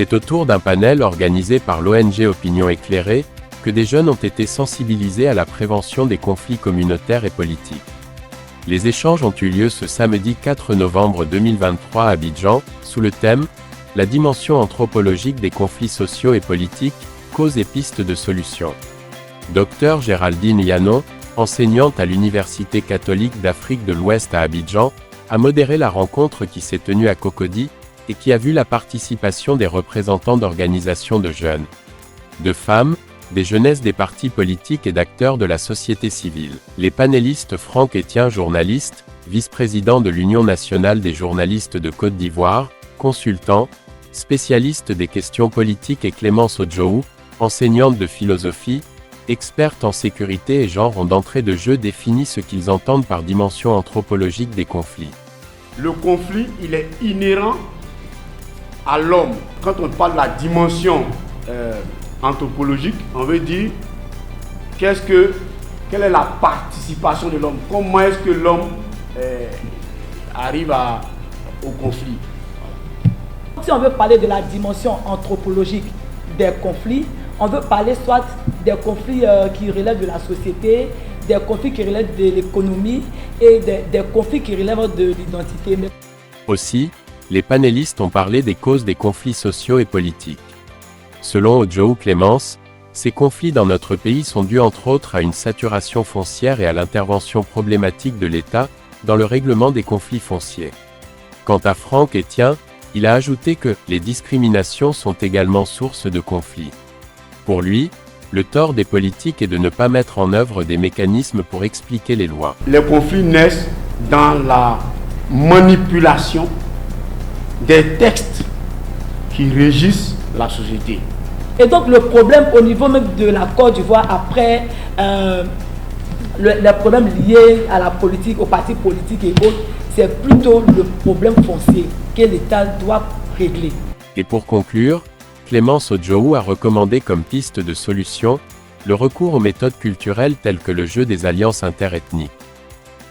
C'est autour d'un panel organisé par l'ONG Opinion Éclairée que des jeunes ont été sensibilisés à la prévention des conflits communautaires et politiques. Les échanges ont eu lieu ce samedi 4 novembre 2023 à Abidjan, sous le thème « La dimension anthropologique des conflits sociaux et politiques, causes et pistes de solutions ». Dr Géraldine Yano, enseignante à l'Université catholique d'Afrique de l'Ouest à Abidjan, a modéré la rencontre qui s'est tenue à Cocody et qui a vu la participation des représentants d'organisations de jeunes, de femmes, des jeunesses des partis politiques et d'acteurs de la société civile. Les panélistes Franck Etienne, journaliste, vice-président de l'Union nationale des journalistes de Côte d'Ivoire, consultant, spécialiste des questions politiques et Clémence Odjoou, enseignante de philosophie, experte en sécurité et genre ont d'entrée de jeu défini ce qu'ils entendent par dimension anthropologique des conflits. Le conflit, il est inhérent à l'homme. Quand on parle de la dimension anthropologique, on veut dire quelle est la participation de l'homme, comment est-ce que l'homme arrive au conflit. Si on veut parler de la dimension anthropologique des conflits, on veut parler soit des conflits qui relèvent de la société, des conflits qui relèvent de l'économie et des conflits qui relèvent de l'identité. Aussi, les panélistes ont parlé des causes des conflits sociaux et politiques. Selon Odjoou Clémence, ces conflits dans notre pays sont dus entre autres à une saturation foncière et à l'intervention problématique de l'État dans le règlement des conflits fonciers. Quant à Franck Etienne, il a ajouté que les discriminations sont également source de conflits. Pour lui, le tort des politiques est de ne pas mettre en œuvre des mécanismes pour expliquer les lois. Les conflits naissent dans la manipulation des textes qui régissent la société. Et donc le problème au niveau même de la Côte d'Ivoire, après les problèmes liés à la politique, aux partis politiques et autres, c'est plutôt le problème foncier que l'État doit régler. Et pour conclure, Clémence Odjoou a recommandé comme piste de solution le recours aux méthodes culturelles telles que le jeu des alliances interethniques.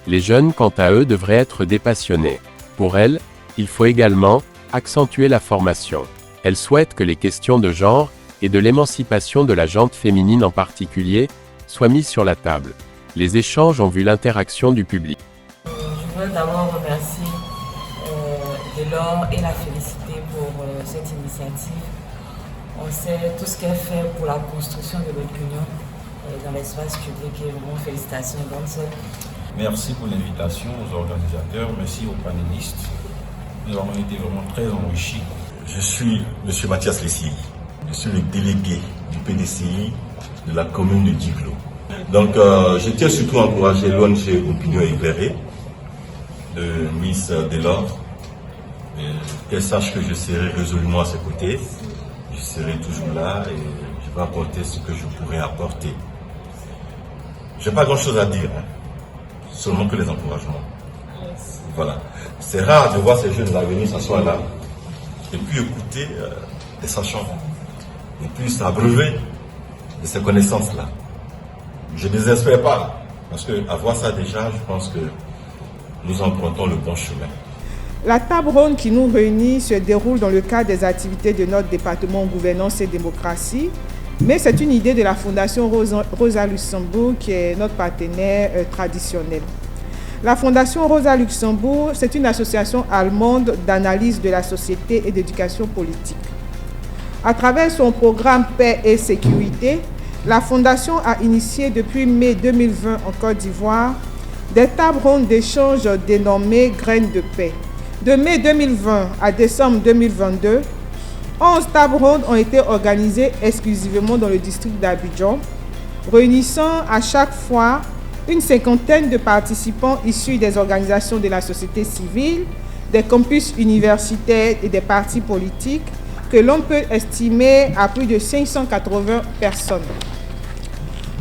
Les jeunes, quant à eux, devraient être dépassionnés. Pour elle, il faut également accentuer la formation. Elle souhaite que les questions de genre et de l'émancipation de la gente féminine en particulier soient mises sur la table. Les échanges ont vu l'interaction du public. Je veux d'abord remercier Delors et la féliciter pour cette initiative. On sait tout ce qu'elle fait pour la construction de l'opinion dans l'espace public et vraiment félicitations. Merci pour l'invitation aux organisateurs, merci aux panélistes. Nous avons été vraiment très enrichis. Je suis M. Mathias Lessili. Je suis le délégué du PDCI de la commune de Djiglo. Donc, je tiens surtout à encourager l'ONG Opinion Éclairée de Miss Delors. Qu'elle sache que je serai résolument à ses côtés. Je serai toujours là et je vais apporter ce que je pourrai apporter. Je n'ai pas grand-chose à dire, seulement que les encouragements. Voilà. C'est rare de voir ces jeunes là venir s'asseoir là et puis écouter des sachants et puis s'abreuver de ces connaissances-là. Je ne désespère pas, parce qu'à voir ça déjà, je pense que nous empruntons le bon chemin. La table ronde qui nous réunit se déroule dans le cadre des activités de notre département Gouvernance et Démocratie, mais c'est une idée de la Fondation Rosa Luxembourg qui est notre partenaire traditionnel. La Fondation Rosa Luxembourg, c'est une association allemande d'analyse de la société et d'éducation politique. À travers son programme Paix et Sécurité, la Fondation a initié depuis mai 2020 en Côte d'Ivoire des tables rondes d'échange dénommées Graines de paix. De mai 2020 à décembre 2022, 11 tables rondes ont été organisées exclusivement dans le district d'Abidjan, réunissant à chaque fois une cinquantaine de participants issus des organisations de la société civile, des campus universitaires et des partis politiques, que l'on peut estimer à plus de 580 personnes.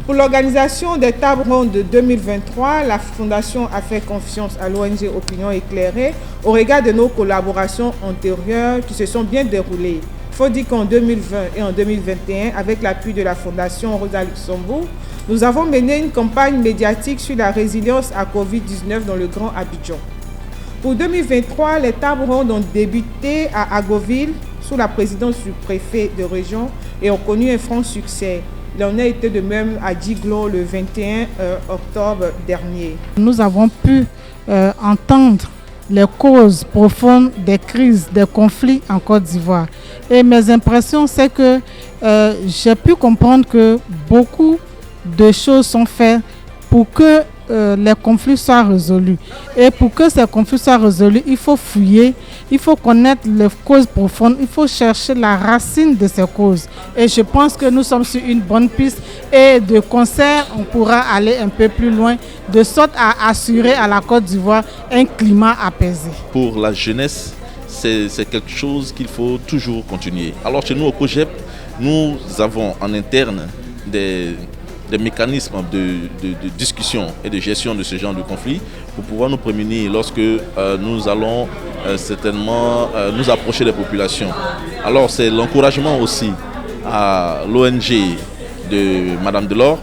Pour l'organisation des tables rondes de 2023, la Fondation a fait confiance à l'ONG Opinion Éclairée au regard de nos collaborations antérieures qui se sont bien déroulées. Il faut dire qu'en 2020 et en 2021, avec l'appui de la Fondation Rosa Luxembourg, nous avons mené une campagne médiatique sur la résilience à Covid-19 dans le Grand Abidjan. Pour 2023, les tables rondes ont débuté à Agoville, sous la présidence du préfet de région et ont connu un franc succès. Il en a été de même à Djiglo le 21 octobre dernier. Nous avons pu entendre les causes profondes des crises, des conflits en Côte d'Ivoire. Et mes impressions, c'est que j'ai pu comprendre que beaucoup de choses sont faites pour que les conflits soient résolus. Et pour que ces conflits soient résolus, il faut fouiller, il faut connaître les causes profondes, il faut chercher la racine de ces causes. Et je pense que nous sommes sur une bonne piste et de concert, on pourra aller un peu plus loin, de sorte à assurer à la Côte d'Ivoire un climat apaisé. Pour la jeunesse, c'est quelque chose qu'il faut toujours continuer. Alors chez nous au COGEP, nous avons en interne des mécanismes de discussion et de gestion de ce genre de conflit pour pouvoir nous prémunir lorsque nous allons certainement nous approcher des populations. Alors c'est l'encouragement aussi à l'ONG de Madame Delors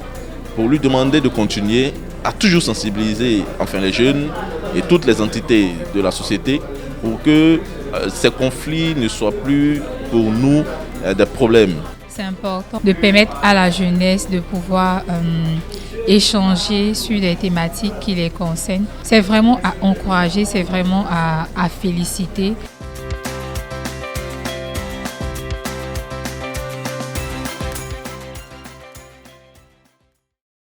pour lui demander de continuer à toujours sensibiliser les jeunes et toutes les entités de la société pour que ces conflits ne soient plus pour nous des problèmes. C'est important de permettre à la jeunesse de pouvoir échanger sur des thématiques qui les concernent. C'est vraiment à encourager, c'est vraiment à féliciter.